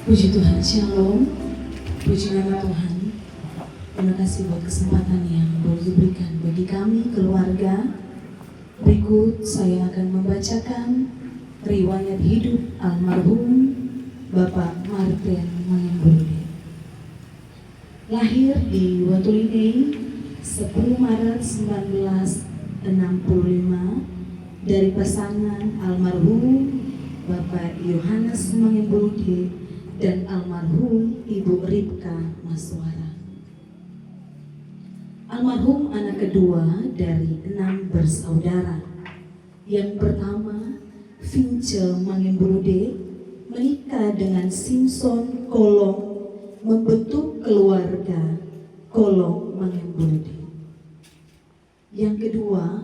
Puji Tuhan, Shalom. Puji nama Tuhan. Terima kasih buat kesempatan yang boleh diberikan bagi kami, keluarga. Berikut saya akan membacakan riwayat hidup almarhum Bapak Martin Mangemburude. Lahir di Watuline 10 Maret 1965 dari pasangan almarhum Bapak Yohanes Mangemburude dan almarhum Ibu Ripka Maswara. Almarhum anak kedua dari 6 bersaudara. Yang pertama, Vince Mangemburude menikah dengan Simpson Kolong, membentuk keluarga Kolong Mangemburude. Yang kedua,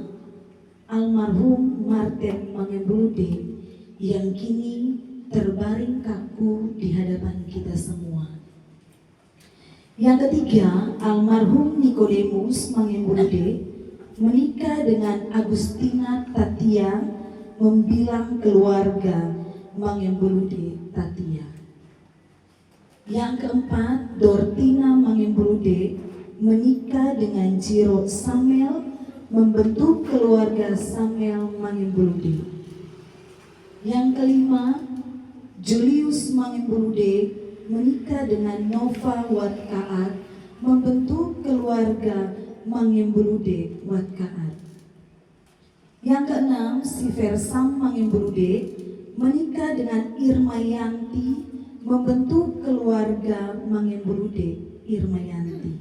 almarhum Martin Mangemburude yang kini terbaring kaku di hadapan kita semua. Yang ketiga, almarhum Nikodemus Mangemburude menikah dengan Agustina Tatia, membilang keluarga Mangemburude Tatia. Yang keempat, Dortina Mangemburude menikah dengan Jiro Samuel, membentuk keluarga Samuel Mangemburude. Yang kelima, Julius Mangemburude menikah dengan Nova Watkaat, membentuk keluarga Mangemburude Watkaat. Yang keenam, si Versam Mangemburude menikah dengan Irmayanti, membentuk keluarga Mangemburude Irmayanti.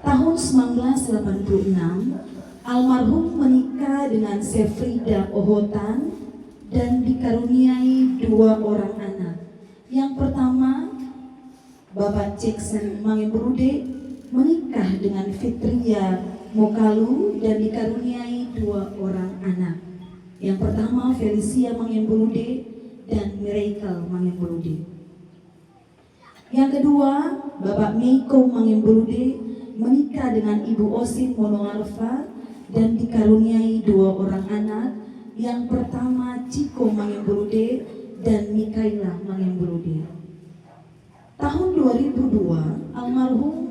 Tahun 1986, almarhum menikah dengan Sefrida Ohotan dan dikaruniai 2 orang anak. Yang pertama, Bapak Jackson Mangemburude menikah dengan Fitria Mokalu dan dikaruniai 2 orang anak. Yang pertama, Felicia Mangemburude dan Miracle Mangemburude. Yang kedua, Bapak Meiko Mangemburude menikah dengan Ibu Osin Monoalfa dan dikaruniai 2 orang anak. Yang pertama, Ciko Mangemburude dan Mikaela Mangemburude. Tahun 2002, almarhum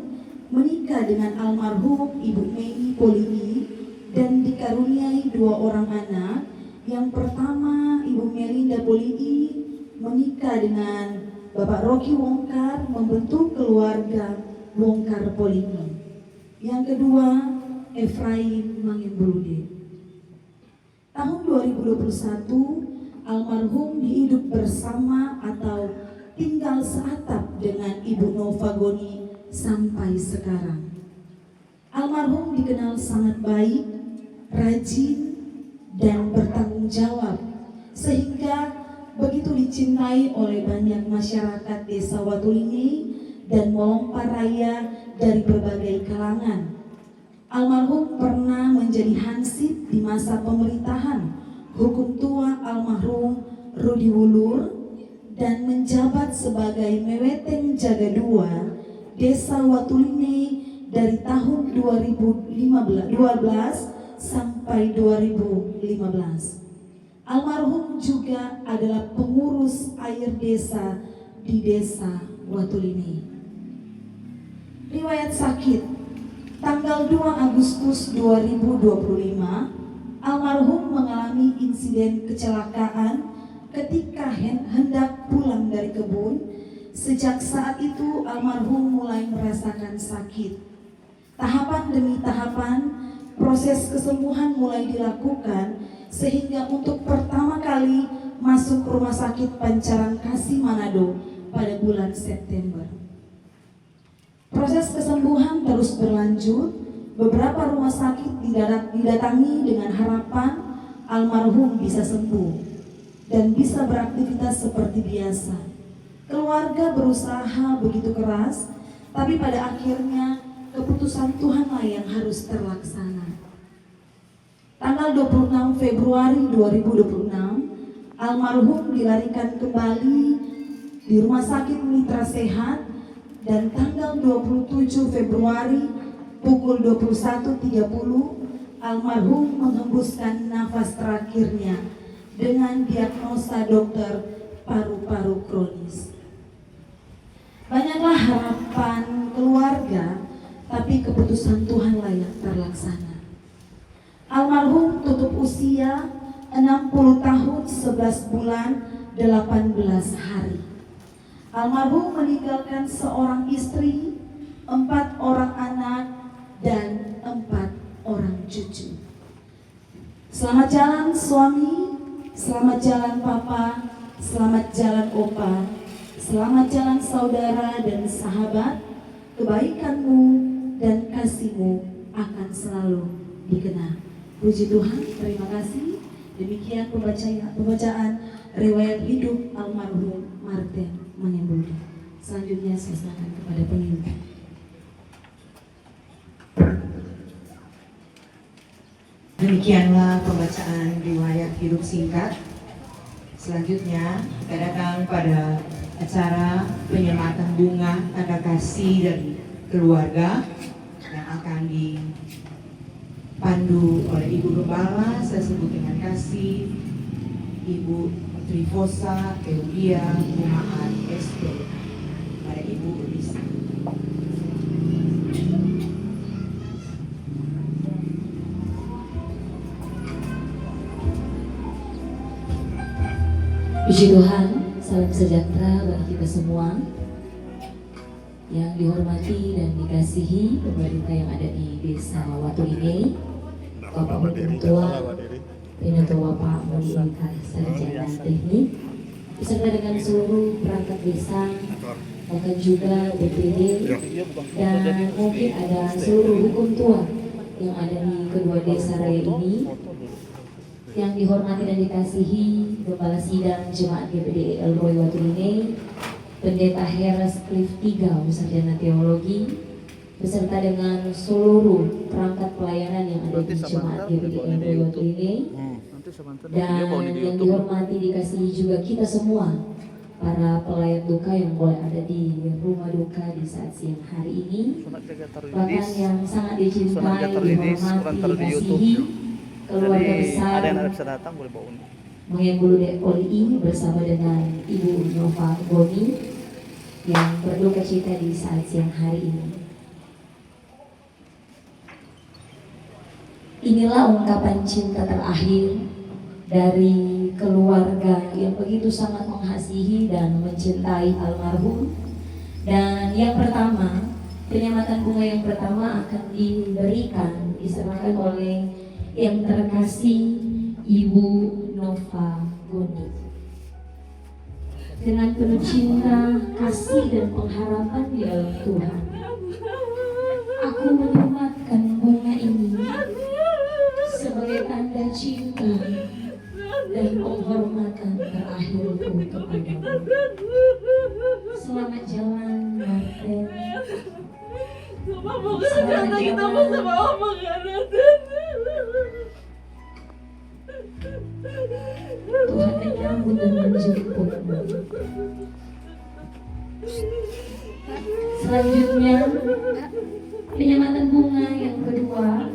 menikah dengan almarhum Ibu Mei Polii dan dikaruniai 2 orang anak. Yang pertama, Ibu Melinda Polii menikah dengan Bapak Rocky Wongkar, membentuk keluarga Wongkar Polii. Yang kedua, Efraim Mangemburude. Tahun 2021, almarhum hidup bersama atau tinggal seatap dengan Ibu Nova Goni sampai sekarang. Almarhum dikenal sangat baik, rajin, dan bertanggung jawab, sehingga begitu dicintai oleh banyak masyarakat Desa Watuline dan Molongparaya dari berbagai kalangan. Almarhum pernah menjadi hansip di masa pemerintahan hukum tua almarhum Rudi Wulur dan menjabat sebagai Meweteng Jaga II Desa Watuline dari tahun 2012 sampai 2015. Almarhum juga adalah pengurus air desa di Desa Watuline. Riwayat sakit. Tanggal 2 Agustus 2025, almarhum mengalami insiden kecelakaan ketika hendak pulang dari kebun. Sejak saat itu almarhum mulai merasakan sakit. Tahapan demi tahapan proses kesembuhan mulai dilakukan, sehingga untuk pertama kali masuk rumah sakit Pancaran Kasih Manado pada bulan September. Proses kesembuhan terus berlanjut. Beberapa rumah sakit didatangi dengan harapan almarhum bisa sembuh dan bisa beraktivitas seperti biasa. Keluarga berusaha begitu keras, tapi pada akhirnya keputusan Tuhanlah yang harus terlaksana. Tanggal 26 Februari 2026, almarhum dilarikan kembali di Rumah Sakit Mitra Sehat, dan tanggal 27 Februari pukul 21.30 almarhum menghembuskan nafas terakhirnya dengan diagnosa dokter paru-paru kronis. Banyaklah harapan keluarga, tapi keputusan Tuhanlah yang terlaksana. Almarhum tutup usia 60 tahun 11 bulan 18 hari. Almarhum meninggalkan seorang istri, 4 orang anak, dan 4 orang cucu. Selamat jalan suami, selamat jalan papa, selamat jalan opa, selamat jalan saudara dan sahabat. Kebaikanmu dan kasihmu akan selalu dikenang. Puji Tuhan, terima kasih. Demikian pembacaan riwayat hidup almarhum Martin Mangembudi. Selanjutnya saya serahkan kepada pengingat. Demikianlah pembacaan riwayat hidup singkat. Selanjutnya kita datang pada acara penyelamatan bunga tanda kasih dari keluarga yang akan dipandu oleh Ibu Gembala. Saya sebut dengan kasih Ibu Trifosa Eudia Muhammad SP pada Ibu Lisa. Puji Tuhan, salam sejahtera bagi kita semua. Yang dihormati dan dikasihi pemerintah yang ada di Desa Watuline, Bapak Hukum Tua, Pinato Bapak Mendika Sarjana Teknik, beserta dengan seluruh perangkat desa, bahkan juga DPD, dan mungkin ada seluruh hukum tua yang ada di kedua desa raya ini. Yang dihormati dan dikasihi Kepala Sidang Jemaat GPD Elroy Watuline, Pendeta Heras Cliff Tigau, Sarjana Teologi, beserta dengan seluruh perangkat pelayanan yang ada di Jemaat GPD Elroy Watuline, dan yang dihormati dikasihi juga kita semua, para pelayan duka yang boleh ada di rumah duka di saat siang hari ini, bahkan yang sangat dicintai, dihormati, dikasihi keluarga besar Mangembudi Oli bersama dengan Ibu Nova Goni yang berduka cita di saat siang hari ini. Inilah ungkapan cinta terakhir dari keluarga yang begitu sangat mengasihi dan mencintai almarhum. Dan yang pertama, penyematan bunga yang pertama akan diberikan, diserahkan oleh yang terkasih Ibu Nova Goni. Dengan penuh cinta, kasih dan pengharapan di dalam Tuhan, aku menyematkan bunga ini sebagai tanda cinta dan penghormatan terakhirku kepadamu. Selamat jalan, Martin. Selamat jalan. Tuhan menyambut dan menjemputmu. Selanjutnya, penyematan bunga yang kedua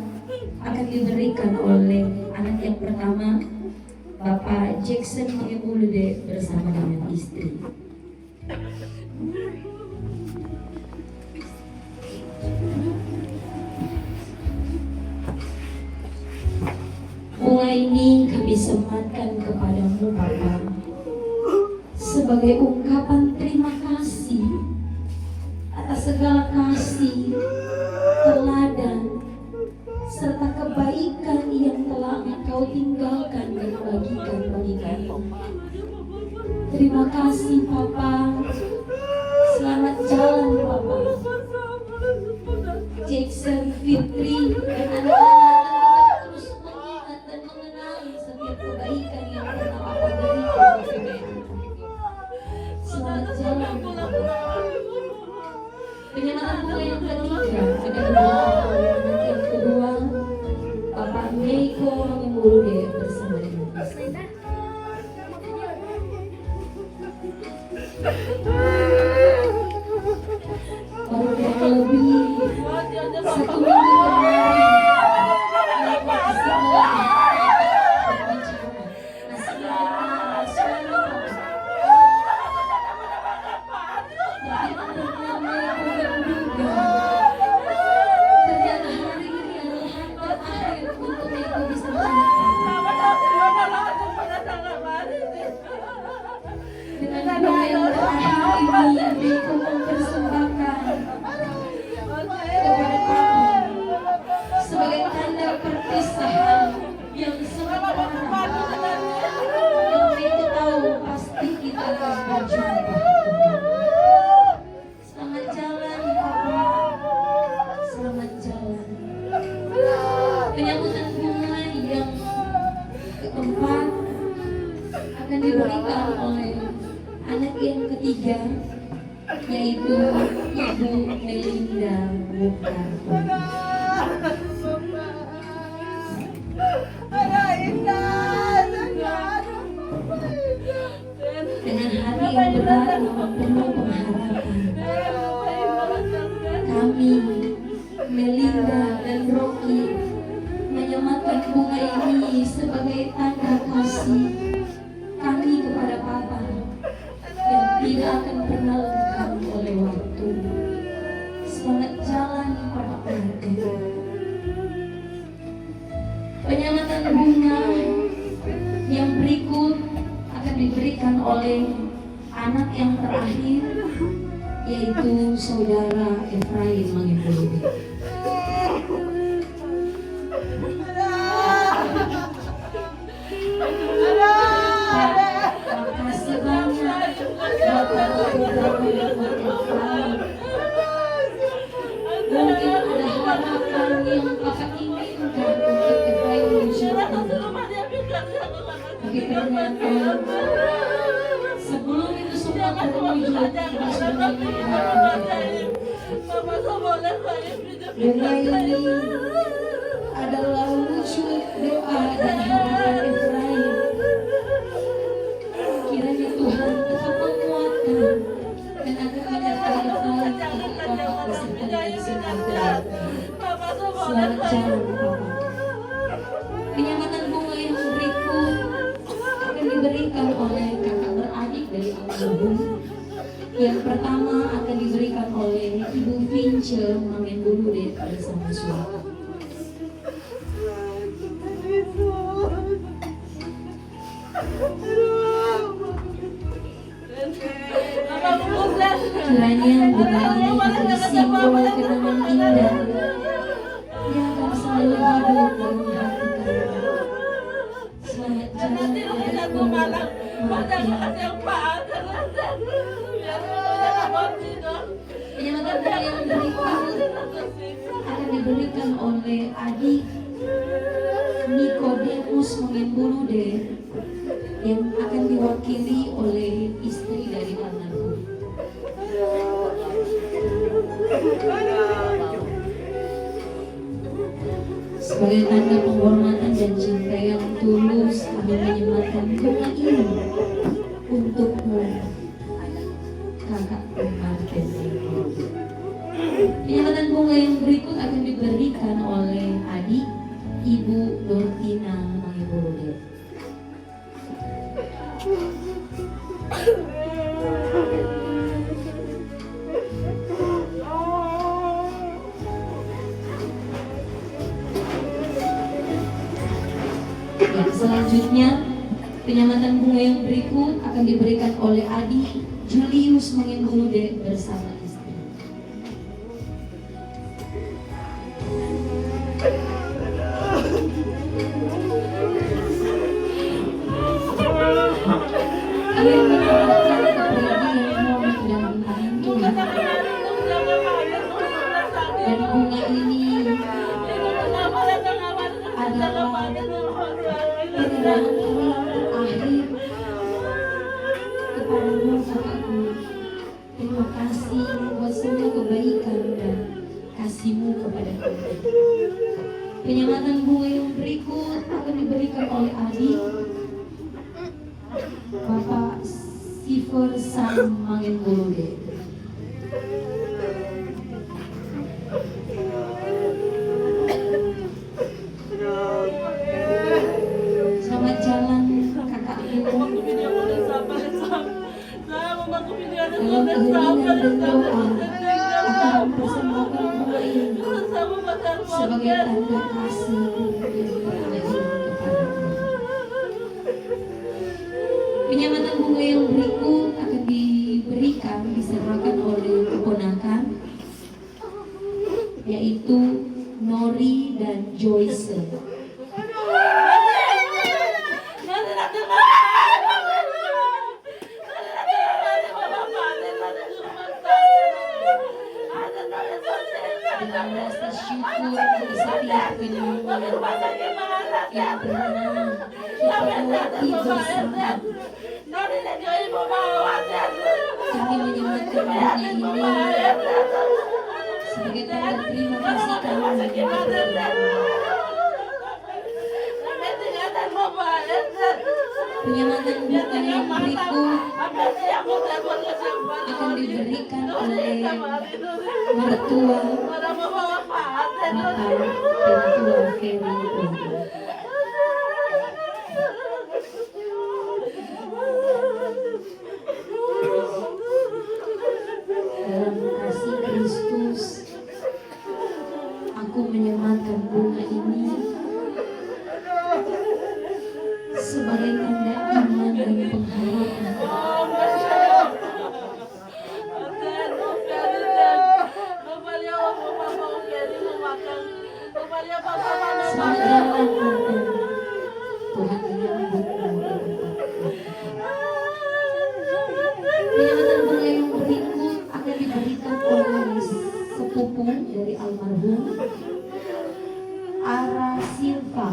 akan diberikan oleh anak yang pertama, Bapak Jackson Mangembudi bersama dengan istri. Bunga ini kami sematkan kepadamu, Bapak, sebagai ungkapan terima kasih atas segala kasih, teladan, serta kebaikan yang telah Engkau tinggalkan dan bagikan bagi kami. Terima kasih, Papa. Selamat jalan, Papa. Jackson, Fitri, dan anak-anak terus mengingat dan mengenali setiap kebaikan yang telah Papa berikan kepada kami. Selamat jalan, Papa. Penyematan bunga yang ketiga adalah anak yang kedua, Bapak Meiko Mangembudi bersama dengan istri. Baru kurang lebih 1 minggu kemarin, Meiko Asima berbicara, akan diberikan oleh anak yang ketiga, yaitu Ibu Melinda Mukarto. Dengan hati yang berat namun penuh pengharapan, kami, Melinda dan Rocky, menyematkan bunga ini sebagai tanda kasih kami kepada Papa yang tidak akan pernah lekang oleh waktu. Selamat jalan Papa Martin. Penyematan bunga yang berikut akan diberikan oleh anak yang terakhir, yaitu Saudara Efraim Mangimpulu. Makasih banyak Bapak Efraim. Mungkin ada harapan yang Bapak inginkan untuk Efraim wujudkan. Tapi ternyata sebelum itu semua terwujud, kita sudah mengingatkan. Bunga ini adalah wujud doa dan harapan Efraim. Kiranya Tuhan tetap menguatkan dan akan menyertai Efraim untuk Bapak beserta dengan sekeluarga. Selamat jalan Bapak. Penyematan bunga yang berikut akan diberikan oleh kakak beradik dari almarhum. Yang pertama akan diberikan oleh Ibu Vince Mangenbulude bersama suami. Kiranya bunga ini menjadi simbol kenangan indah yang akan selalu hidup dalam hati kalian. Selamat jalan Penyematan bunga yang berikut akan diberikan oleh adik Nikodemus Mangenbulude yang akan diwakili oleh istri dari almarhum. Sebagai tanda penghormatan dan cinta yang tulus, kami menyematkan bunga ini untukmu, kakak Martin. Penyematan bunga yang berikut akan diberikan oleh adik Ibu Dortina Mangimpulu. Yang selanjutnya, penyematan bunga yang berikut akan diberikan oleh adik Julius Mangimpulu bersama istri. Kami menyerahkan kepada yang hormat dan tangan Tuhan. Dan bunga ini adalah penyerahan kami yang terakhir kepadamu kakakku. Terima kasih buat semua kebaikan dan kasihmu kepada kami. Penyematan bunga yang berikut akan diberikan oleh adik Bapak Siver Sam Mangimpulu. Selamat jalan kakakku. Dalam keheningan dan doa akan mempersembahkan bunga ini sebagai tanda kasih yang terajin kepadamu. Penyematan bunga yang berikut akan diberikan diserahkan oleh keponakan, yaitu Nori dan Joyce. Dengan rasa syukur untuk setiap penyembuhan yang pernah kita bersama. Kami menyematkan bunga ini sebagai tanda terima kasih kami. Penyematan bunga yang berikut akan diberikan oleh mertua Bapak Pentua Ferry Bondo. Dalam kasih Kristus, aku menyematkan bunga ini sebagai tanda iman dan pengharapan. Selamat jalan, Martin. Tuhan menyambutmu dengan penyematan bunga yang berikut akan diberikan oleh sepupu dari almarhum Ara Silva.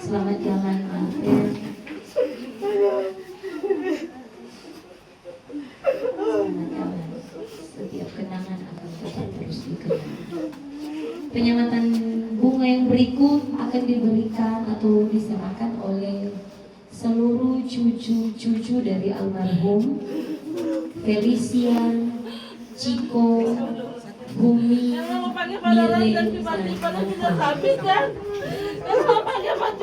Selamat jalan, Martin. Selamat jalan. Setiap kenangan akan tetap terus dikenang. Penyematan bunga yang berikut akan diberikan atau diserahkan oleh seluruh cucu-cucu dari almarhum Felicia, Ciko, Bumi, Mire, dan Nova. Penyematan bunga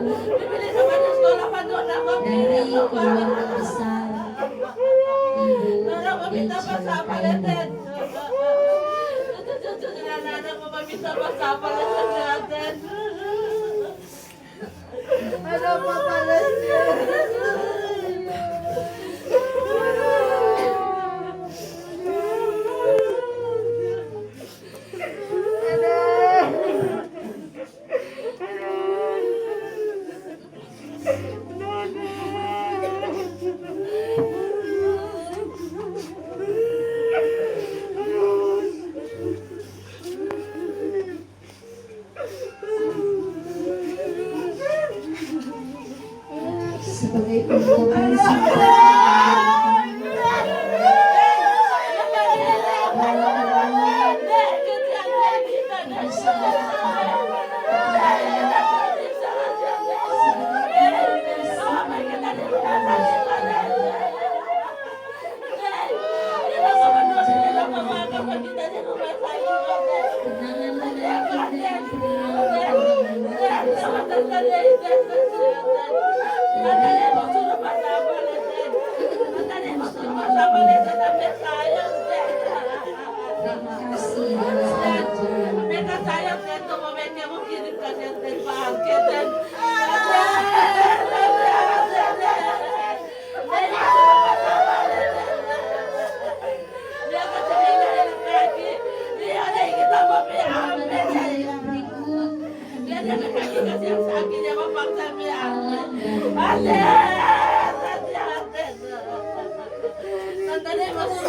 yang berikut dari keluarga besar Ibu Decia Kainun. Sebagai ungkapan Tadi masuk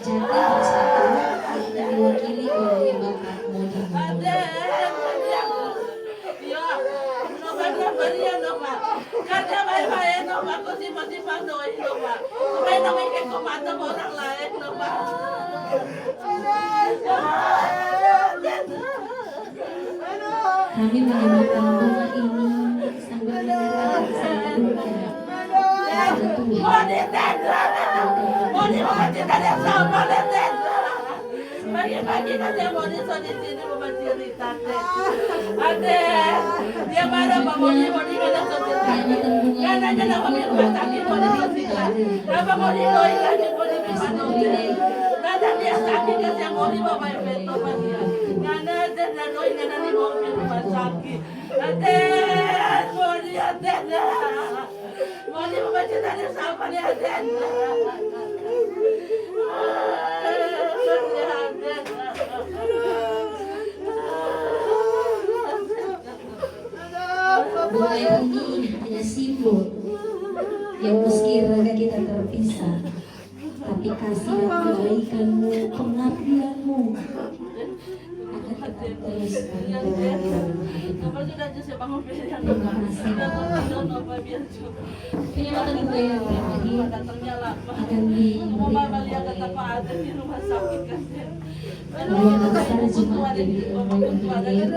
Jati bersatu yang diwakili oleh Bapak Modi Mulyono. Kami menyebutkan bunga ini sambil menyerahkan seluruhnya kepada Tuhan. Pagi-pagi nanti mau di sini mau menceritakan. Ade, dia mana Pak Modi kada sosial. Kan aja nama rumah sakit mau disosial. Apa mau didoi lagi mau dipanoi. Datang dia sakit kan yang mau dibawa beto dia. Ngana ada doi ngana di rumah sakit. Ade, mau dia ade. Mau di menceritakan sama dia ade. Bunga ini hanya simbol yang meski raga kita terpisah, tapi kasih dan kebaikanmu, pengabdianmu akan tetap terus kami berikan. Terima kasih Penyematan bunga yang terakhir akan diberikan oleh Yang Besar Jemaat dari Orang Yang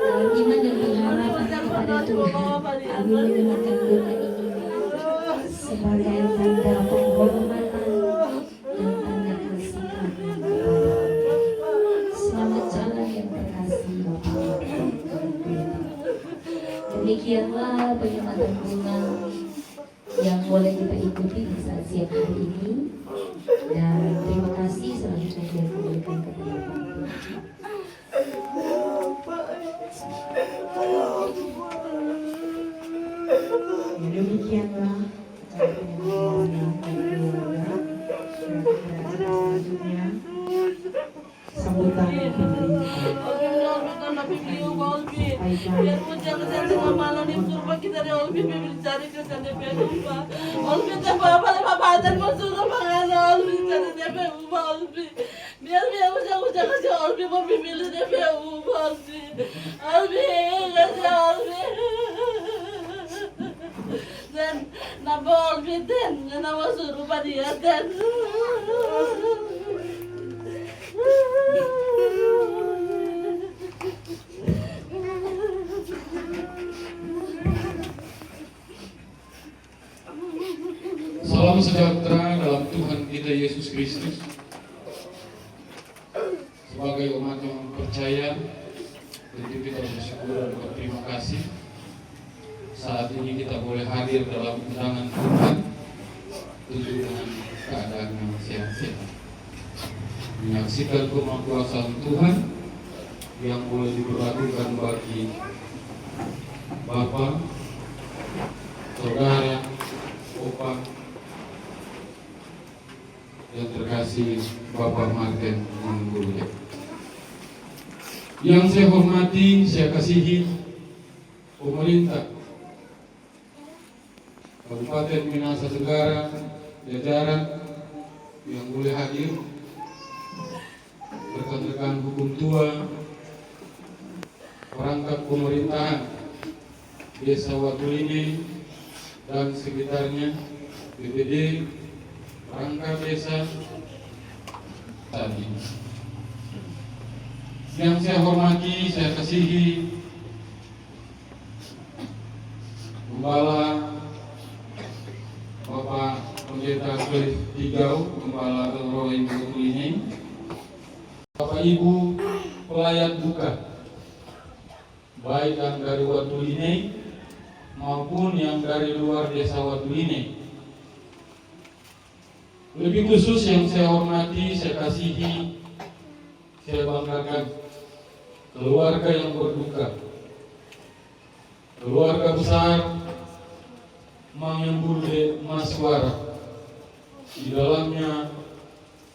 dalam iman dan pengharapan kepada Tuhan, kami menyerahkan bunga ini sebagai tanda penghormatan dan tanda kasih kami. Selamat jalan yang terkasih Bapak. Demikianlah penyematan bunga yang boleh kita ikuti di saat siang hari ini. Dan terima kasih selanjutnya saya kembalikan kepada Bapak. Ya, demikianlah penyembahan dari keluarga. Selanjutnya sambutan pemerintah. Dan napa Olvi den, nama suruh dia den. Salam sejahtera dalam Tuhan kita Yesus Kristus. Sebagai umat yang percaya, tentu kita bersyukur dan berterima kasih. Saat ini kita boleh hadir dalam undangan Tuhan, tentu dengan keadaan yang sehat-sehat, menyaksikan kemahakuasaan Tuhan yang boleh diperlakukan bagi Bapak, Saudara, Opa, yang terkasih Bapak Martin Mangguluya. Yang saya hormati, saya kasihi pemerintah Kabupaten Minahasa Tenggara, jajaran yang boleh hadir, rekan-rekan hukum tua, perangkat pemerintahan Desa Watuline dan sekitarnya, BPD, perangkat desa tadi. Yang saya hormati, saya kasihi Gembala Bapak Pendeta Khalif Tigau, Gembala Rohim ini, Bapak Ibu pelayan buka, baik yang dari Watuline maupun yang dari luar desa Watuline. Lebih khusus yang saya hormati, saya kasihi, saya banggakan keluarga yang berduka, keluarga besar Mangembulde Maswara, di dalamnya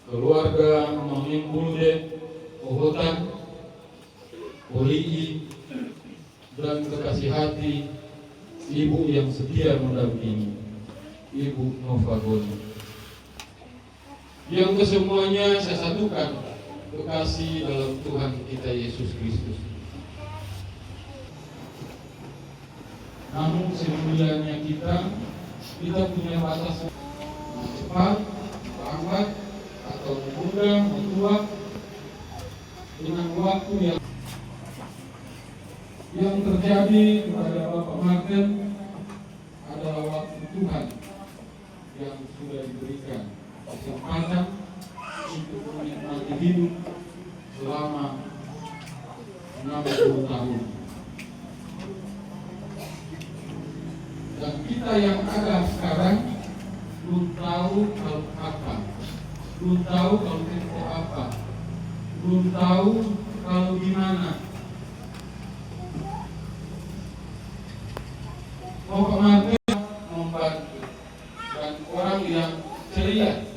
keluarga Mangembulde Ohotan, Polii, dan kekasih hati ibu yang setia mendampingi, Ibu Nova Goni. Yang kesemuanya saya satukan kekasih dalam Tuhan kita Yesus Kristus. Namun semulianya kita punya batas cepat, lambat, atau muda, tua, dengan waktu yang terjadi kepada Bapak Martin adalah waktu Tuhan yang sudah diberikan kesempatan untuk menikmati hidup selama 60 tahun. Dan kita yang ada sekarang belum tahu kalau apa, belum tahu kalau tempo apa, belum tahu kalau gimana. Bapak Martin membantu dan orang yang ceria,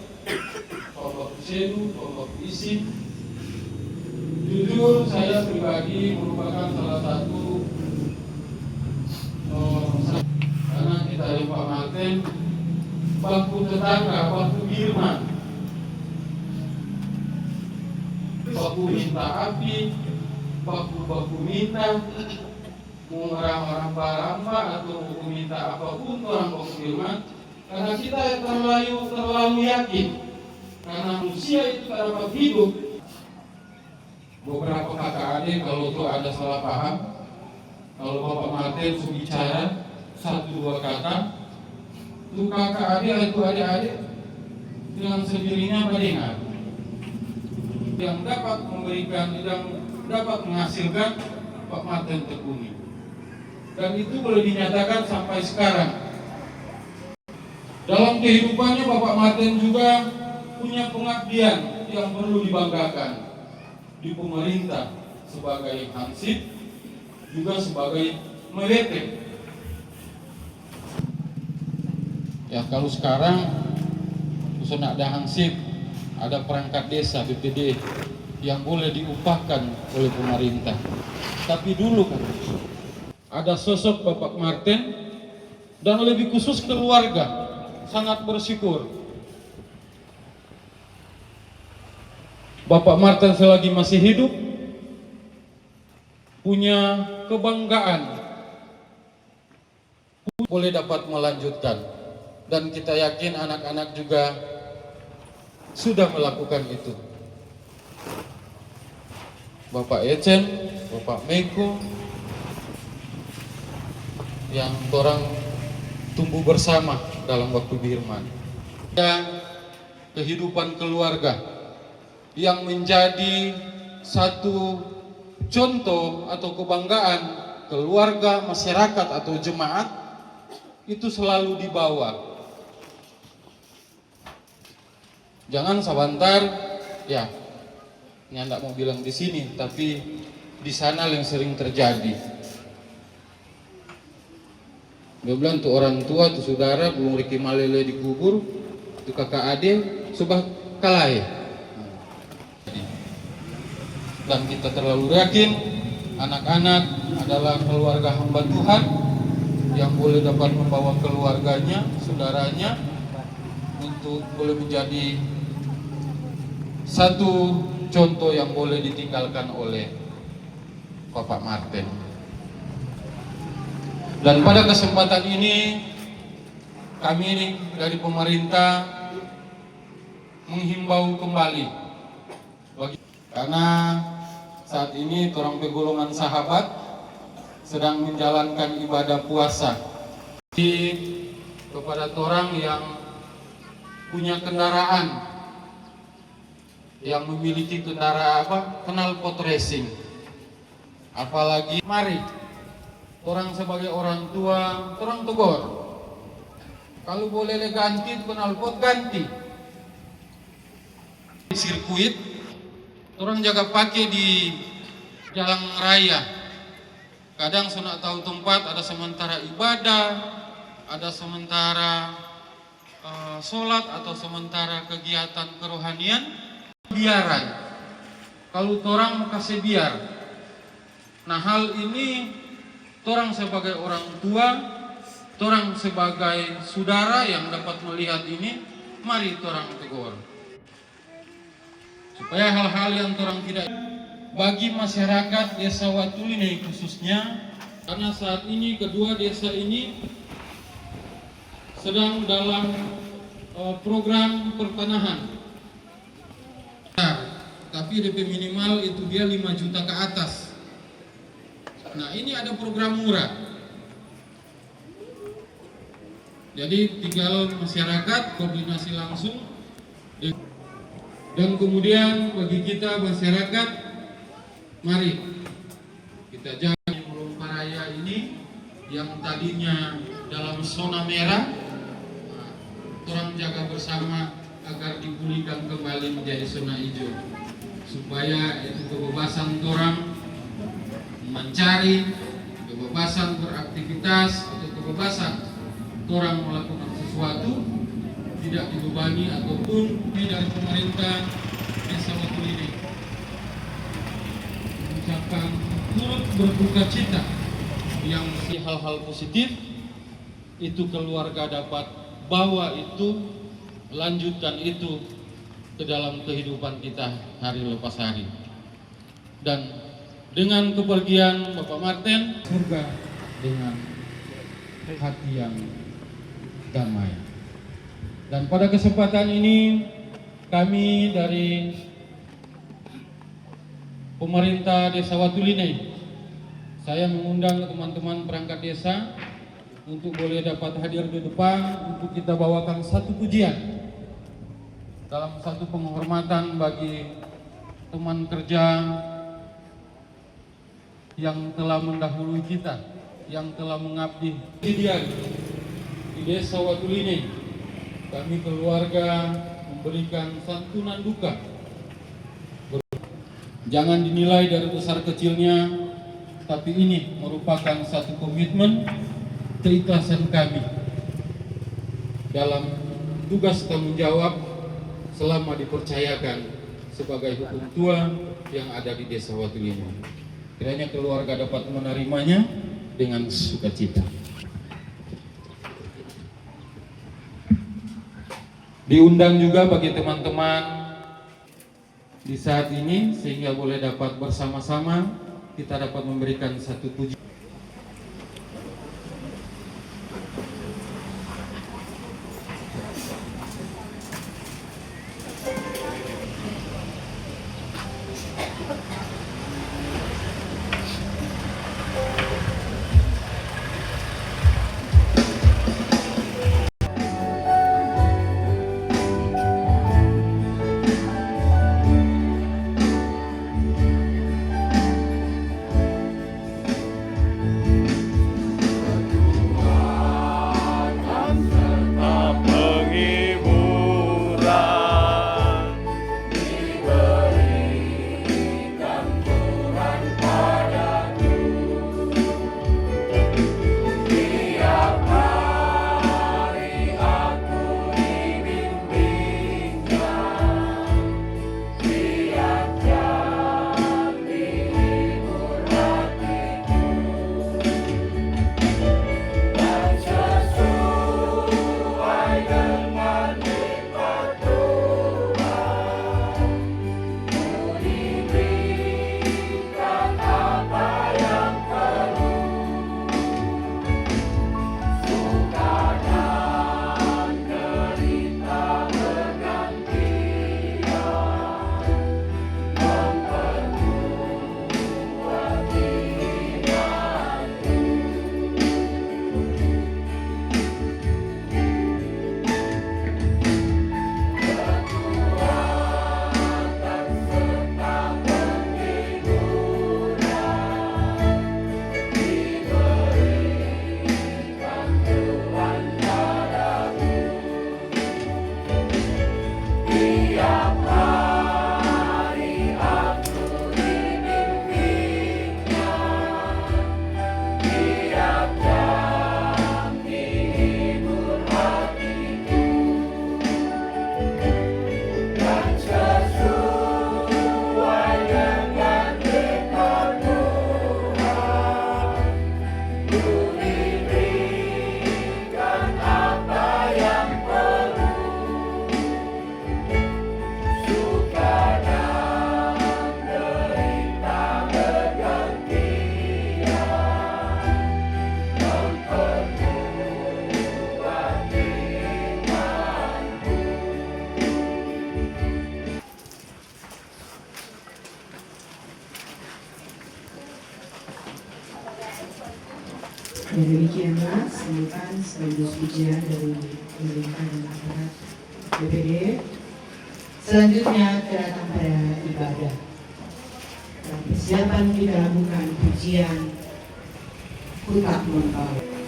Bapak Sedu, Bapak Isi. Jujur saya pribadi merupakan salah satu karena kita dari Pak Martin bangku tetangga, bangku Birman, baku minta api, baku minta mau orang-orang baramba atau mau minta apapun orang baku Birman, karena kita terlalu yakin karena manusia itu tak dapat hidup. Beberapa kakak adik kalau itu ada salah paham, kalau Bapak Martin bicara 1-2 kata, itu kakak adik itu adik-adik dengan sendirinya mendengar. Yang dapat memberikan, yang dapat menghasilkan Pak Martin Tekuni. Dan itu boleh dinyatakan sampai sekarang. Dalam kehidupannya Bapak Martin juga punya pengabdian yang perlu dibanggakan di pemerintah sebagai hansip, juga sebagai meletek. Ya kalau sekarang sudah ada hansip, ada perangkat desa BPD yang boleh diupahkan oleh pemerintah. Tapi dulu kan ada sosok Bapak Martin dan lebih khusus keluarga sangat bersyukur. Bapak Martin selagi masih hidup punya kebanggaan boleh dapat melanjutkan, dan kita yakin anak-anak juga sudah melakukan itu. Bapak Ecen, Bapak Meko yang orang tumbuh bersama dalam waktu Birman, dan kehidupan keluarga yang menjadi satu contoh atau kebanggaan keluarga, masyarakat atau jemaat itu selalu dibawa. Jangan sebentar, ya, ini tidak mau bilang di sini, tapi di sana yang sering terjadi. Dia bilang tuh orang tua, tuh saudara, belum Riki Malele dikubur, tuh kakak adik, subah kalai. Dan kita terlalu yakin anak-anak adalah keluarga hamba Tuhan yang boleh dapat membawa keluarganya, saudaranya untuk boleh menjadi satu contoh yang boleh ditinggalkan oleh Bapak Martin. Dan pada kesempatan ini kami dari pemerintah menghimbau kembali karena saat ini orang golongan sahabat sedang menjalankan ibadah puasa. Kepada orang yang punya kendaraan, yang memiliki kendaraan knalpot racing, apalagi mari orang sebagai orang tua, orang tegur, kalau boleh ganti knalpot ganti. Sirkuit orang jaga pakai di jalan raya, kadang sudah tahu tempat, ada sementara ibadah, ada sementara sholat atau sementara kegiatan kerohanian, biaran. Kalau orang kasih biar. Nah hal ini orang sebagai orang tua, orang sebagai saudara yang dapat melihat ini, mari orang tegur. Supaya hal-hal yang orang tidak bagi masyarakat desa Watulinei khususnya, karena saat ini kedua desa ini sedang dalam program pertanahan. Tapi DP minimal itu dia 5 juta ke atas. Nah ini ada program murah. Jadi tinggal masyarakat koordinasi langsung. Dan kemudian bagi kita masyarakat, mari kita jaga Melomparaya ini yang tadinya dalam zona merah, orang jaga bersama agar dipulihkan kembali menjadi zona hijau, supaya itu kebebasan orang mencari, kebebasan beraktivitas atau kebebasan orang melakukan sesuatu tidak dibebani ataupun dari pemerintah desa Watulinei. Mengucapkan turut berduka cita yang hal-hal positif itu keluarga dapat bawa itu, lanjutkan itu ke dalam kehidupan kita hari lepas hari. Dan dengan kepergian Bapak Martin, surga dengan hati yang damai. Dan pada kesempatan ini kami dari pemerintah desa Watulinei, saya mengundang teman-teman perangkat desa untuk boleh dapat hadir di depan untuk kita bawakan satu pujian dalam satu penghormatan bagi teman kerja yang telah mendahului kita, yang telah mengabdi di desa Watulinei. Kami keluarga memberikan santunan duka. Jangan dinilai dari besar kecilnya, tapi ini merupakan satu komitmen keikhlasan kami dalam tugas tanggung jawab selama dipercayakan sebagai hukum tua yang ada di desa Watulinei. Kiranya keluarga dapat menerimanya dengan sukacita. Diundang juga bagi teman-teman di saat ini sehingga boleh dapat bersama-sama kita dapat memberikan satu pujian. Dan demikianlah sambutan sekaligus pujian dari pemerintah dan aparat BPD. Selanjutnya kita datang pada ibadah. Dan persiapan kita lakukan pujian Putak Montau.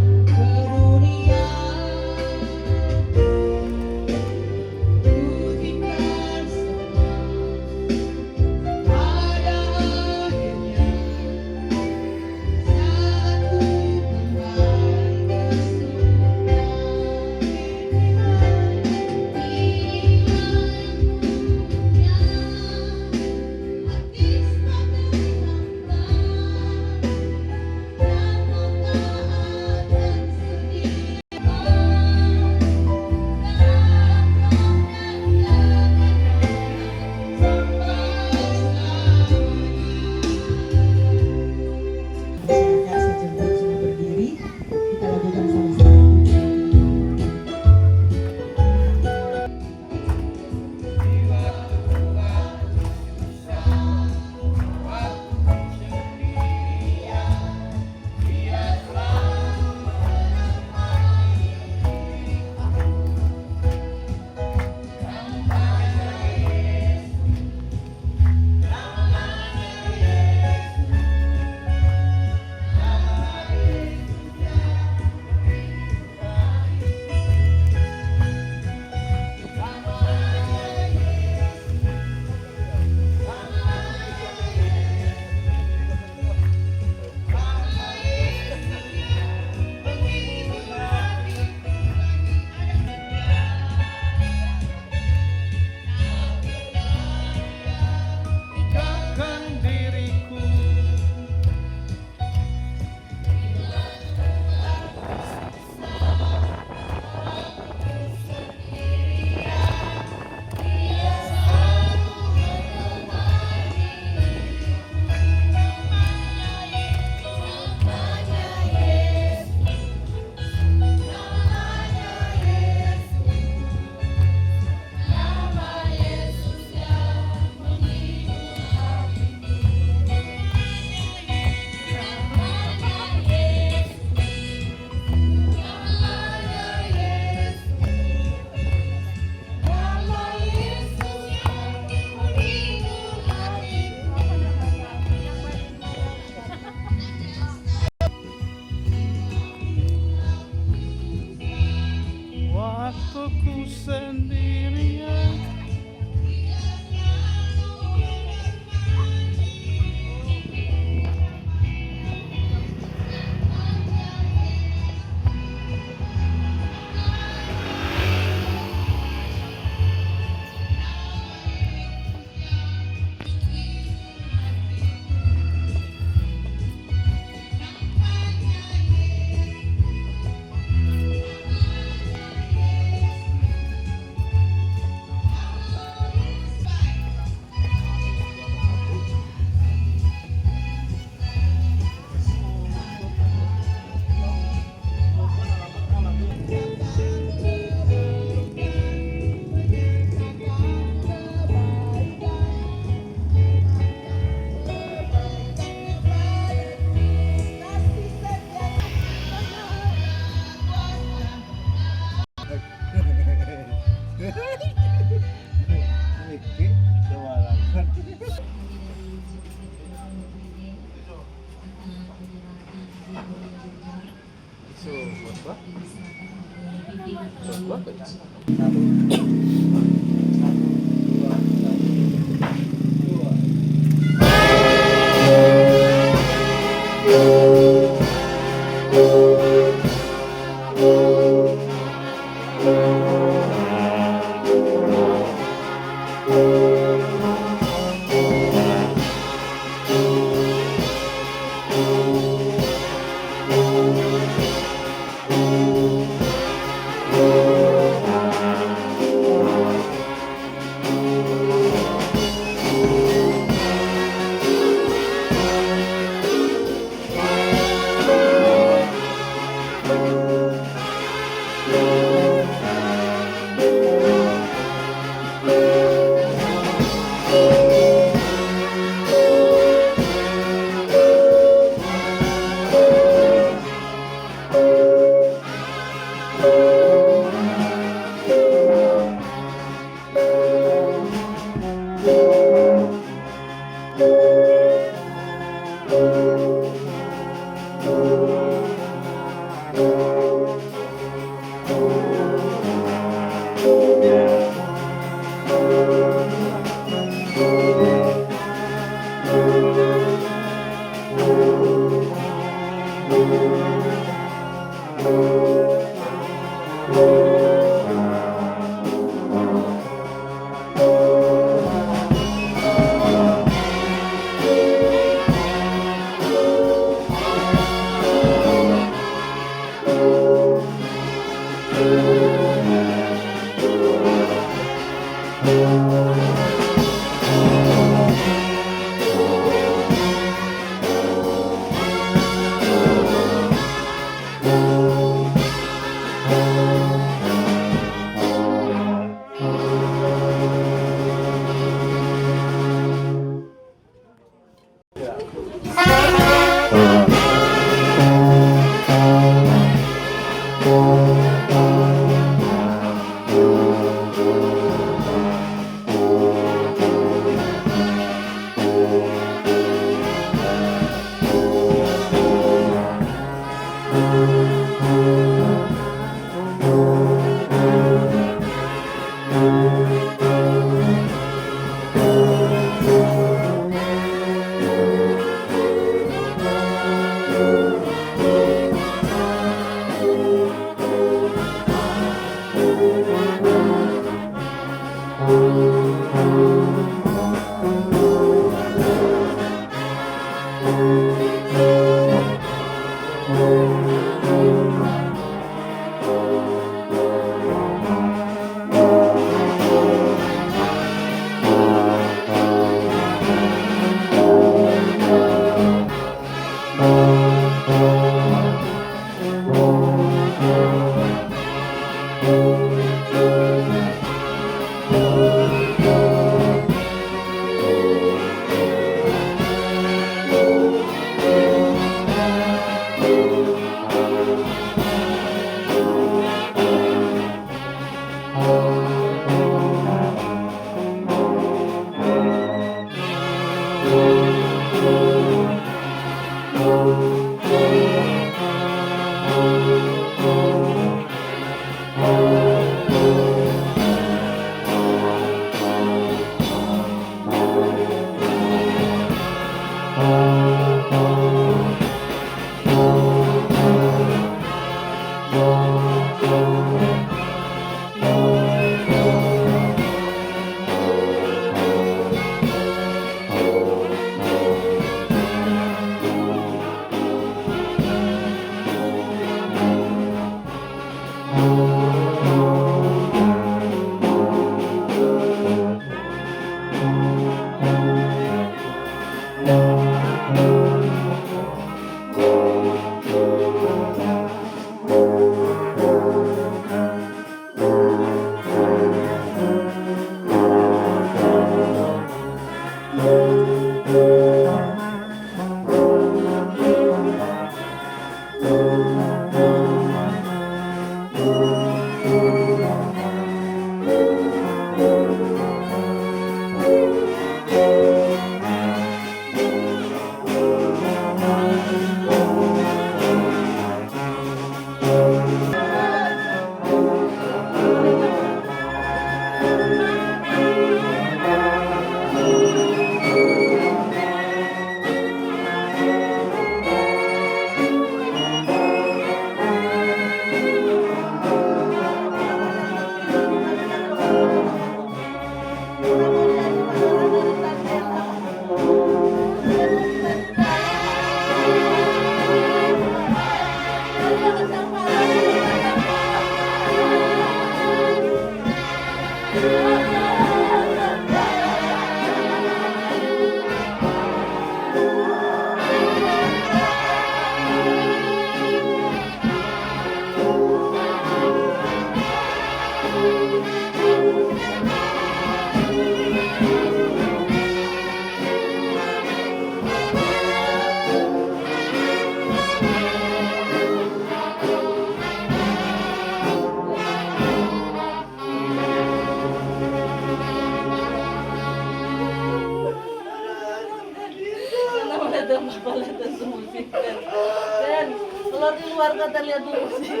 kata lihat dulu sih.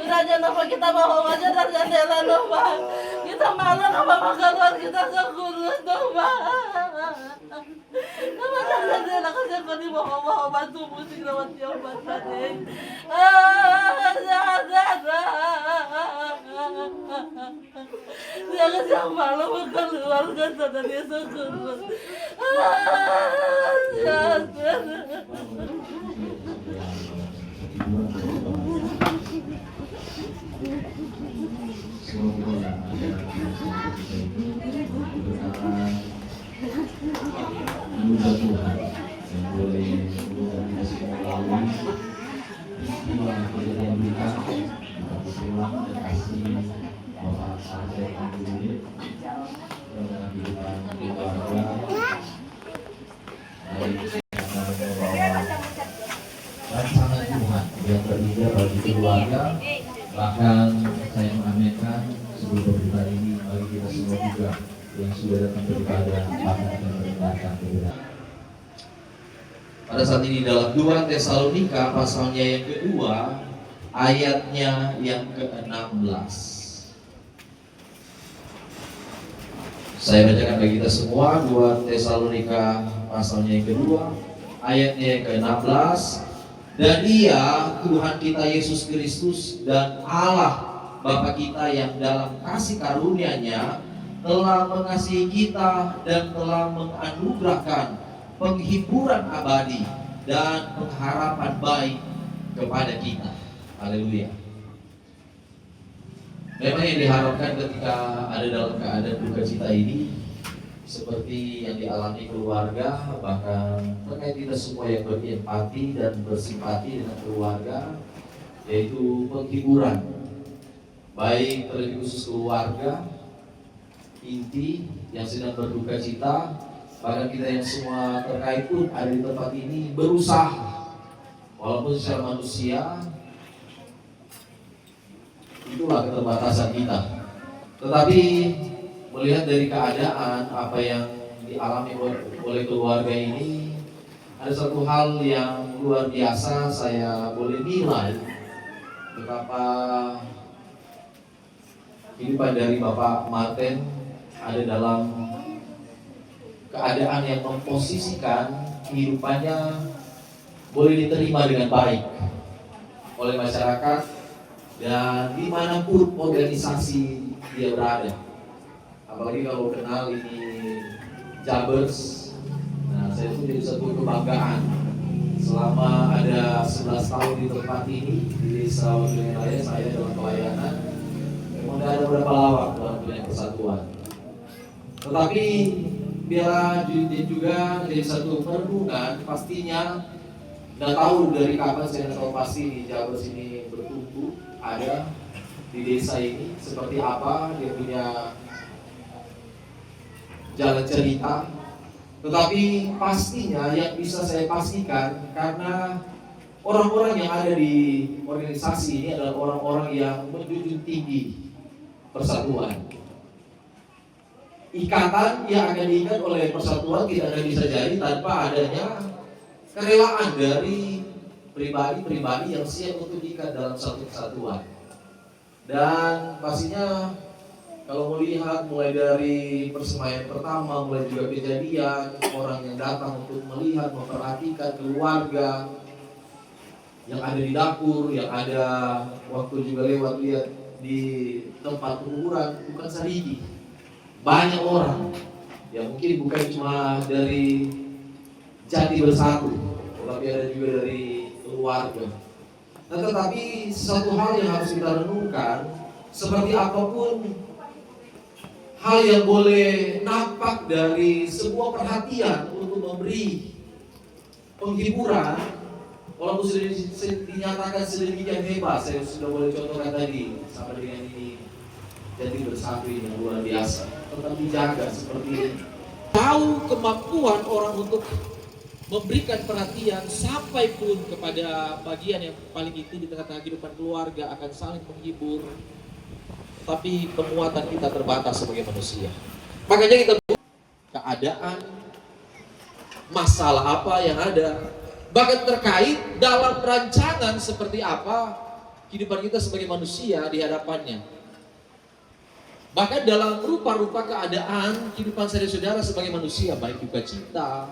Raja napa kita bawa aja dari jendela napa. Kita malu napa makanan kita sekurus napa. Napa dari jendela kasi ko di bawa bantu musik lewat yang tadi. Dia kasi ang malu keluar kata dari sekurus. Anugerah Tuhan yang boleh kita semua lalui peristiwa kejadian berita pulang dan kasih Bapak Sarjana Kandunit dengan kehidupan keluarga dan sangat Tuhan yang berbeda bagi keluarga. Bahkan saya mengaminkan sebelum berita ini bagi kita semua juga yang sudah datang beribadah, bahkan akan mendengarkan kebenaran. Pada saat ini dalam 2 Tesalonika pasalnya yang kedua, ayatnya yang ke-16. Saya bacakan bagi kita semua 2 Tesalonika pasalnya yang kedua, ayatnya yang ke-16. Dan Ia, Tuhan kita Yesus Kristus dan Allah Bapa kita yang dalam kasih karunia-Nya telah mengasihi kita dan telah menganugerahkan penghiburan abadi dan pengharapan baik kepada kita. Haleluya. Memang yang diharapkan ketika ada dalam keadaan duka cita ini seperti yang dialami keluarga, bahkan terkait kita semua yang berempati dan bersimpati dengan keluarga, yaitu penghiburan baik terlebih khusus keluarga inti yang sedang berduka cita, bahkan kita yang semua terkait pun ada di tempat ini berusaha walaupun secara manusia itulah keterbatasan kita, tetapi melihat dari keadaan apa yang dialami oleh keluarga ini, ada satu hal yang luar biasa saya boleh nilai betapa kehidupan dari Bapak Martin ada dalam keadaan yang memposisikan kehidupannya boleh diterima dengan baik oleh masyarakat dan dimanapun organisasi dia berada. Apalagi kalau kenal ini Jabers, nah saya itu jadi satu kebanggaan selama ada 11 tahun di tempat ini di Desa Waduk Raya. Saya dalam pelayanan memang ada beberapa lawak dalam dunia persatuan. Tetapi biarlah juga jadi satu perenungan, pastinya nggak tahu dari kapan saya tahu pasti di Jawa sini bertumbuh ada di desa ini seperti apa dia punya jalan cerita. Tetapi pastinya yang bisa saya pastikan karena orang-orang yang ada di organisasi ini adalah orang-orang yang menjunjung tinggi persatuan. Ikatan yang akan diikat oleh persatuan tidak akan bisa jadi tanpa adanya kerelaan dari pribadi-pribadi yang siap untuk diikat dalam satu kesatuan. Dan pastinya kalau melihat mulai dari persembahyaan pertama, mulai juga kejadian orang yang datang untuk melihat, memperhatikan keluarga yang ada di dapur, yang ada waktu juga lewat lihat di tempat kuburan, bukan sedikit. Banyak orang yang mungkin bukan cuma dari Jati Bersatu, tetapi ada juga dari keluarga. Nah, tetapi satu hal yang harus kita renungkan, seperti apapun hal yang boleh nampak dari sebuah perhatian untuk memberi penghiburan, walaupun sudah dinyatakan sedemikian hebat, saya sudah boleh contohkan tadi sampai dengan ini Jati Bersatu ini yang luar biasa, tetap dijaga seperti ini. Tahu kemampuan orang untuk memberikan perhatian sampai pun kepada bagian yang paling itu di tengah-tengah kehidupan keluarga akan saling menghibur. Tapi penguatan kita terbatas sebagai manusia. Makanya kita keadaan, masalah apa yang ada, Bahkan terkait dalam rancangan seperti apa kehidupan kita sebagai manusia di hadapannya. Bahkan dalam rupa-rupa keadaan kehidupan saudara-saudara sebagai manusia, baik duka cita,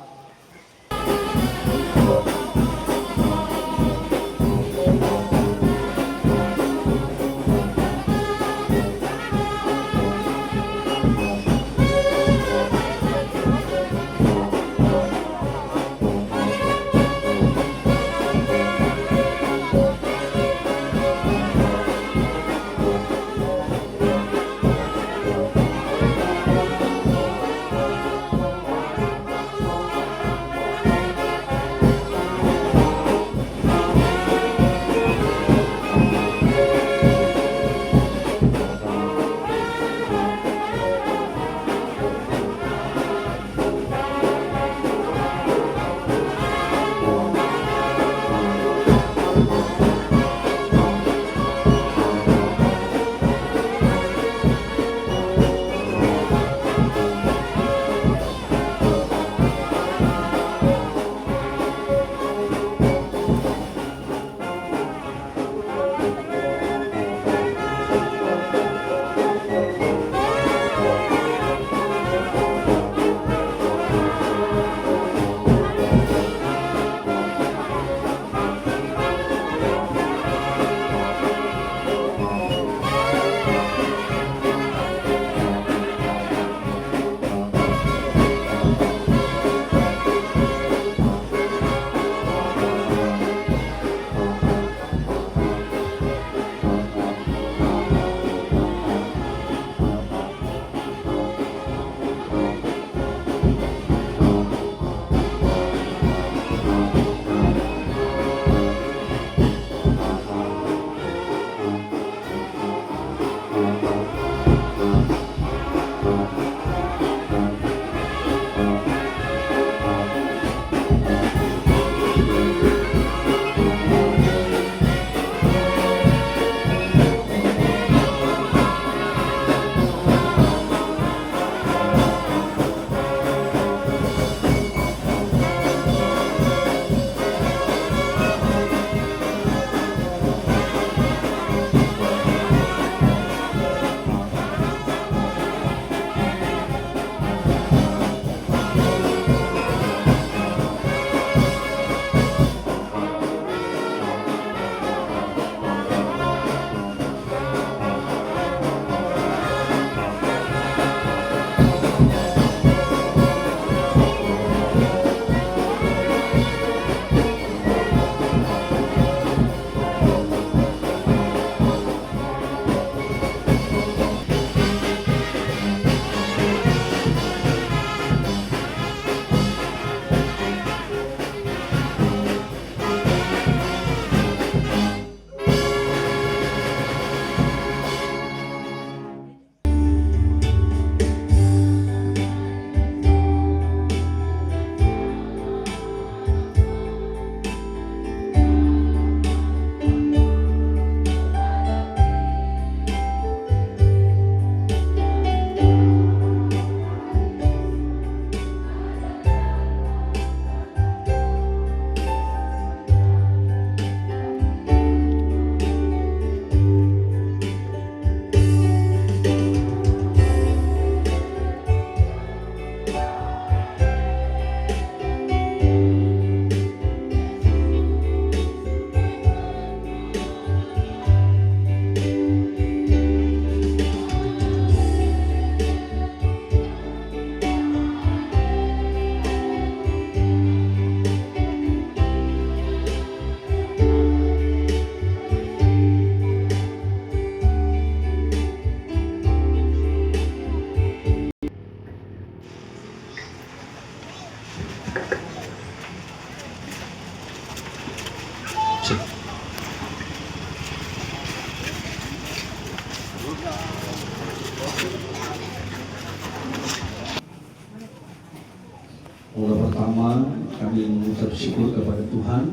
Mula pertama kami mengucap syukur kepada Tuhan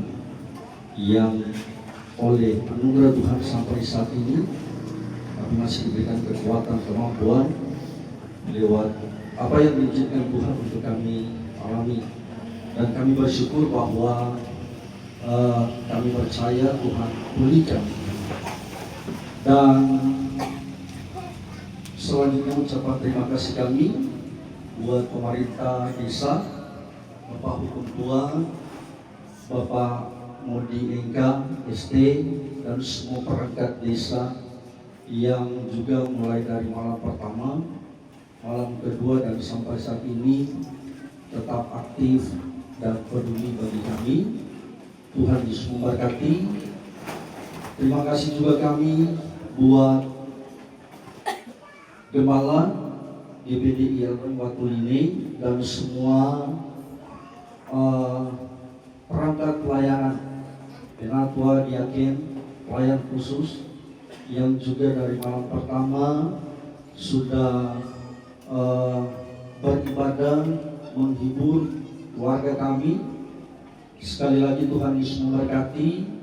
yang oleh anugerah Tuhan sampai saat ini kami masih diberikan kekuatan, kemampuan lewat apa yang diizinkan Tuhan untuk kami alami, dan kami bersyukur bahwa kami percaya Tuhan pulihkan. Dan selanjutnya ucapan terima kasih kami buat pemerintah desa, Bapak Hukum Tua, Bapak Modi Engka, ST, dan semua perangkat desa yang juga mulai dari malam pertama, malam kedua, dan sampai saat ini tetap aktif dan peduli bagi kami. Tuhan Yesus memberkati. Terima kasih juga kami buat Gembala GBD ILM Watuline dan semua perangkat pelayanan, penatua, diaken, pelayan khusus yang juga dari malam pertama sudah beribadah menghibur keluarga kami. Sekali lagi Tuhan Yesus memberkati.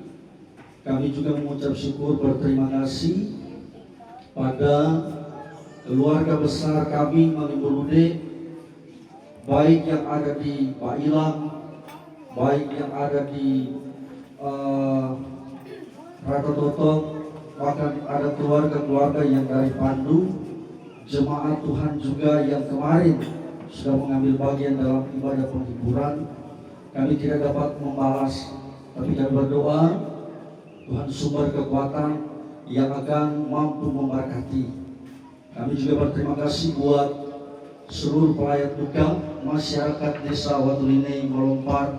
Kami juga mengucap syukur berterima kasih pada keluarga besar kami Malimbulude, baik yang ada di Bailang, baik yang ada di Ratatotok, bahkan ada keluarga-keluarga yang dari Pandu, jemaat Tuhan juga yang kemarin sudah mengambil bagian dalam ibadah penghiburan. Kami tidak dapat membalas, tapi kami berdoa Tuhan sumber kekuatan yang akan mampu memberkati. Kami juga berterima kasih buat seluruh pelayan duka masyarakat desa Watuline Melompat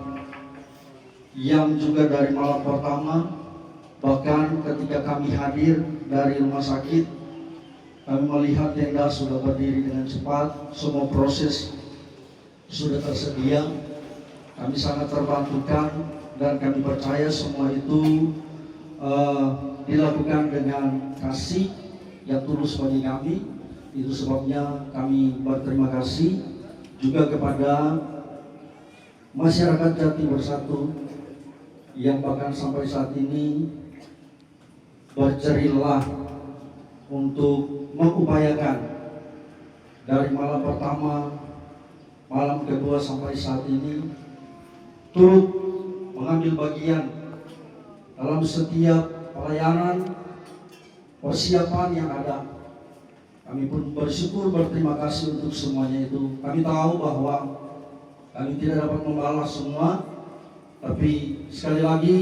yang juga dari malam pertama, bahkan ketika kami hadir dari rumah sakit, kami melihat tenda sudah berdiri dengan cepat, semua proses sudah tersedia. Kami sangat terbantukan dan kami percaya semua itu dilakukan dengan kasih yang tulus bagi kami. Itu sebabnya kami berterima kasih juga kepada masyarakat Jati Bersatu yang bahkan sampai saat ini berjerilah untuk mengupayakan dari malam pertama, malam kedua sampai saat ini turut mengambil bagian dalam setiap pelayanan persiapan yang ada. Kami pun bersyukur, berterima kasih untuk semuanya itu. Kami tahu bahwa kami tidak dapat membalas semua, tapi sekali lagi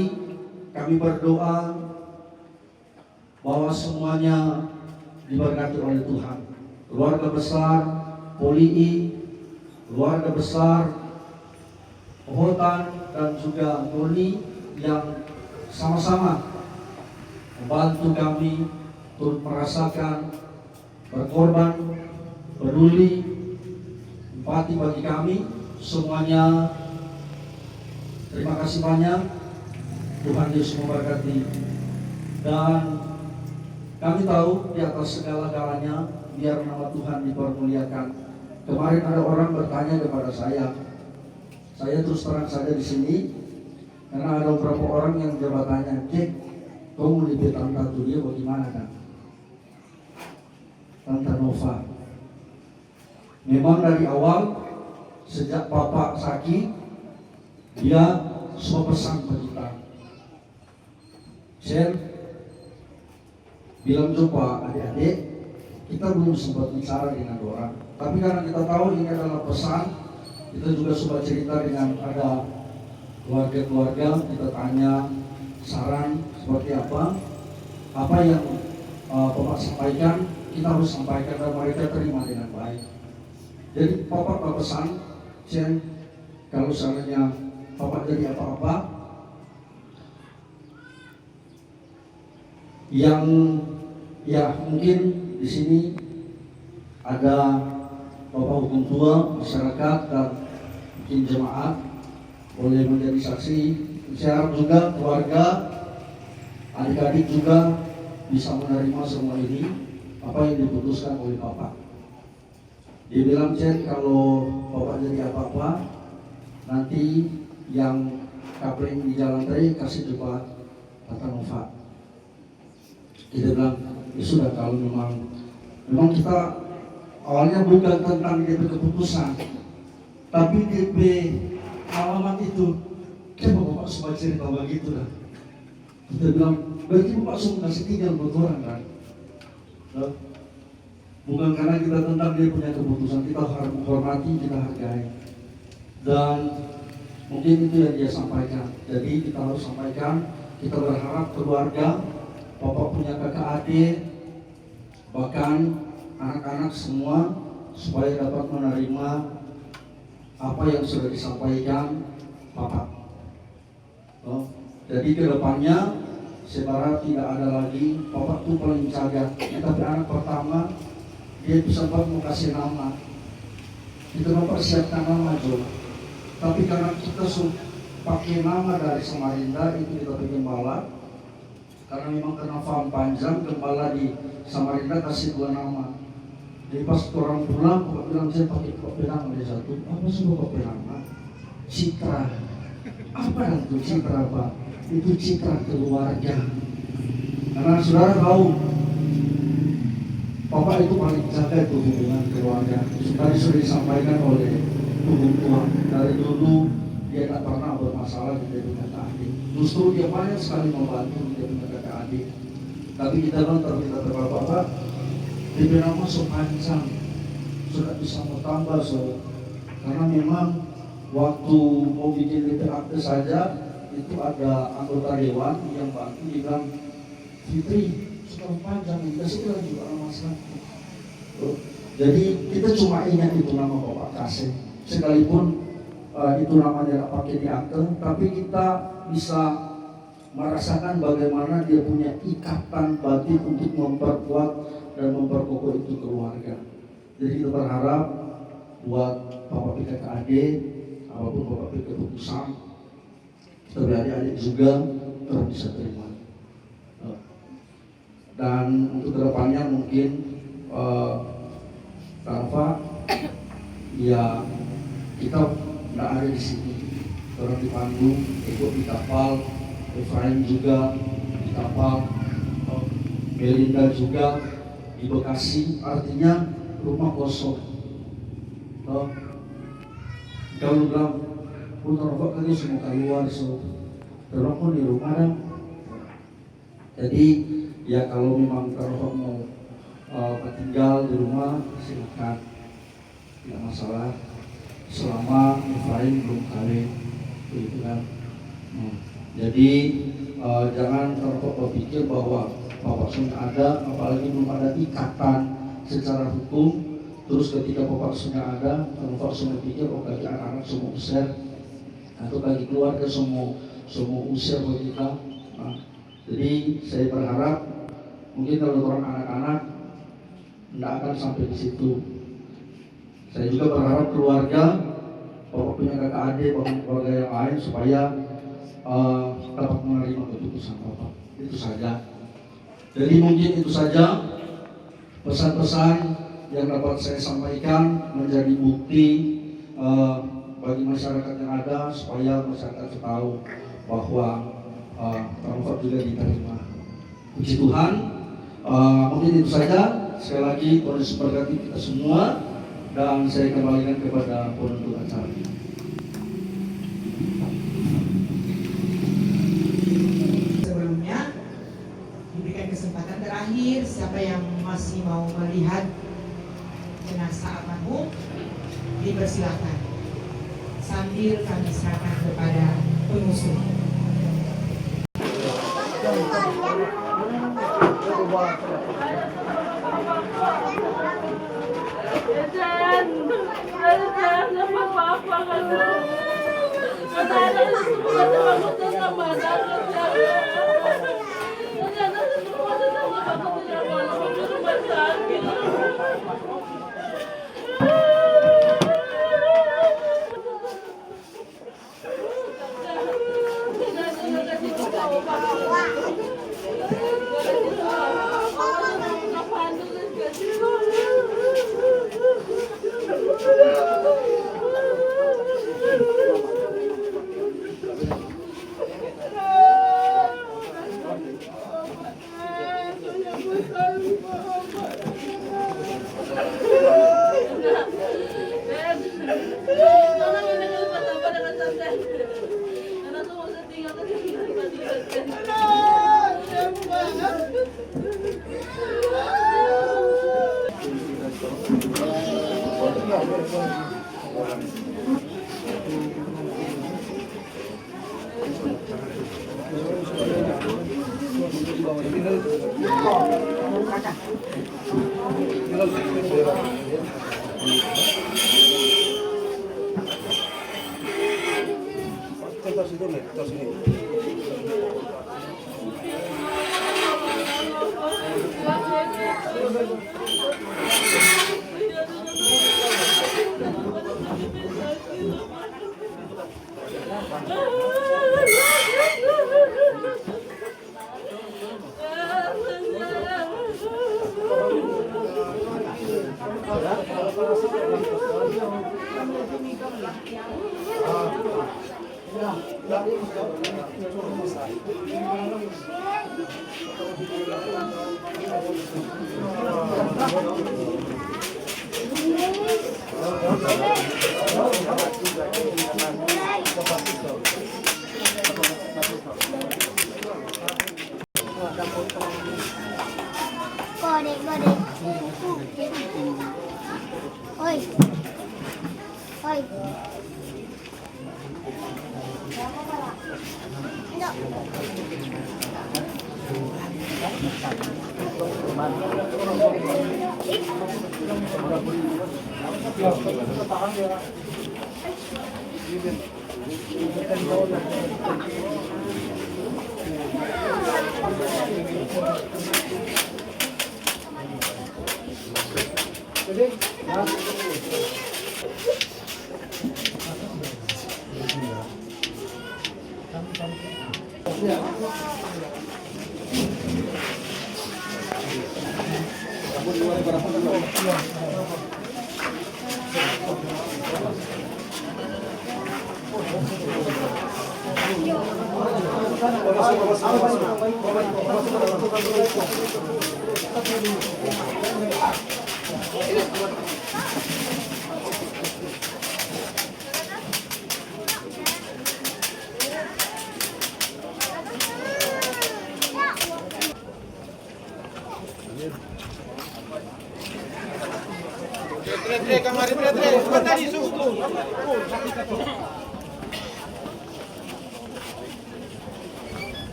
kami berdoa bahwa semuanya diberkati oleh Tuhan. Keluarga besar Polii, keluarga besar Pohotan, dan juga Nurni yang sama-sama membantu kami turut merasakan, berkorban, peduli, empati bagi kami. Semuanya terima kasih banyak. Tuhan Yesus memberkati. Dan kami tahu di atas segala-galanya biar nama Tuhan dipermuliakan. Kemarin ada orang bertanya kepada saya terus terang saja di sini, karena ada beberapa orang yang jabatannya, Cek, kau melipit tante dia bagaimana kan? Tante Nova. Memang dari awal sejak Papa sakit, dia semua pesan ke kita. Share, bilang coba adik-adik, kita belum sempat bicara dengan orang, tapi karena kita tahu ini adalah pesan, kita juga coba cerita dengan ada keluarga-keluarga, kita tanya saran seperti apa yang Bapak sampaikan, kita harus sampaikan dan mereka terima dengan baik. Jadi Bapak berpesan, Chen, kalau seandainya Bapak jadi apa-apa yang ya mungkin di sini ada Bapak Hukum Tua, masyarakat, dan mungkin jemaat boleh menjadi saksi. Saya harap juga keluarga, adik-adik juga bisa menerima semua ini, apa yang diputuskan oleh Bapak. Dia bilang, Cek, kalau Bapak jadi apa-apa, nanti yang kapling di jalan tadi kasih coba Tata Nova. Kita bilang, ya sudah, kalau memang kita awalnya bukan tentang DP keputusan, tapi DP alamat itu, kita Bapak Bapak sempat cerita begitu dah. Kita bilang, berarti Bapak semua kasih tinggal buat orang kan? Nah, bukan karena kita tentang dia punya keputusan, kita harus menghormati, kita hargai. Dan mungkin itu yang dia sampaikan. Jadi kita harus sampaikan, kita berharap keluarga, Bapak punya kakak adik, bahkan anak-anak semua supaya dapat menerima apa yang sudah disampaikan Bapak. Jadi kedepannya saya berharap tidak ada lagi Bapak tuh paling jaga. Tapi anak pertama dia bisa Bapak mau kasih nama, itu Bapak siapkan nama juga. Tapi karena kita pakai nama dari Samarinda itu kita bikin gembala, karena memang kena faham panjang gembala di Samarinda kasih 2 nama. Jadi pas orang pulang Bapak bilang saya pakai nama dia satu. Apa sih Bapak nama? Citra. Apa itu citra Pak? Itu citra keluarga. Karena saudara tahu Bapak itu paling jaga itu hubungan keluarga. Tadi sudah disampaikan oleh Tuhan tua. Dari dulu dia tak pernah bermasalah dengan kakak adik. Justru dia banyak sekali membantu dengan kakak adik. Tapi kita kan terminta kepada Bapak, dia nama sepanjang sudah bisa bertambah karena memang waktu mau bikin DP akte saja itu ada anggota dewan yang bantu, dia bilang Fitri sudah panjang ini, kasih lagi juga nama satu. Jadi kita cuma ingat itu nama Bapak Kasih, sekalipun itu namanya tidak pakai di akte, tapi kita bisa merasakan bagaimana dia punya ikatan batin untuk memperkuat dan memperkokoh itu keluarga. Jadi kita berharap buat Bapak PKKAD, apapun Bapak pikir keputusan, tapi adik-adik juga terus bisa terima. Dan untuk kedepannya mungkin Pak, ya kita tidak ada di sini, orang di Bandung, ikut di kapal, Efraim juga di kapal, Melinda juga di Bekasi, artinya rumah kosong. Kalau bilang, putar Bapak kali semua keluar, terus pun di rumah dan. Jadi ya kalau memang kalau mau tinggal di rumah silakan, tidak masalah. Selama Efraim belum kawin, begitu kan. Jadi jangan terlalu berpikir bahwa Bapak sudah ada, apalagi belum ada ikatan secara hukum. Terus ketika Bapak sudah ada, Bapak sudah pikir oh bagi anak-anak semua usir atau bagi keluarga semua usir bagi kita. Nah, jadi saya berharap mungkin kalau orang anak-anak tidak akan sampai di situ. Saya juga berharap keluarga, Bapak punya kakak adik, Bapak keluarga yang lain supaya dapat menerima keputusan Bapak. Itu saja. Jadi mungkin itu saja pesan-pesan yang dapat saya sampaikan menjadi bukti bagi masyarakat yang ada supaya masyarakat tahu bahwa Bapak juga diterima. Puji Tuhan. Mungkin itu saja. Sekali lagi Tuhan Yesus berkati kita semua dan saya kembalikan kepada penutup acara. Sebelumnya diberikan kesempatan terakhir, siapa yang masih mau melihat jenazah almarhum dipersilakan sambil kami serahkan kepada pengusung. Oi. Oi.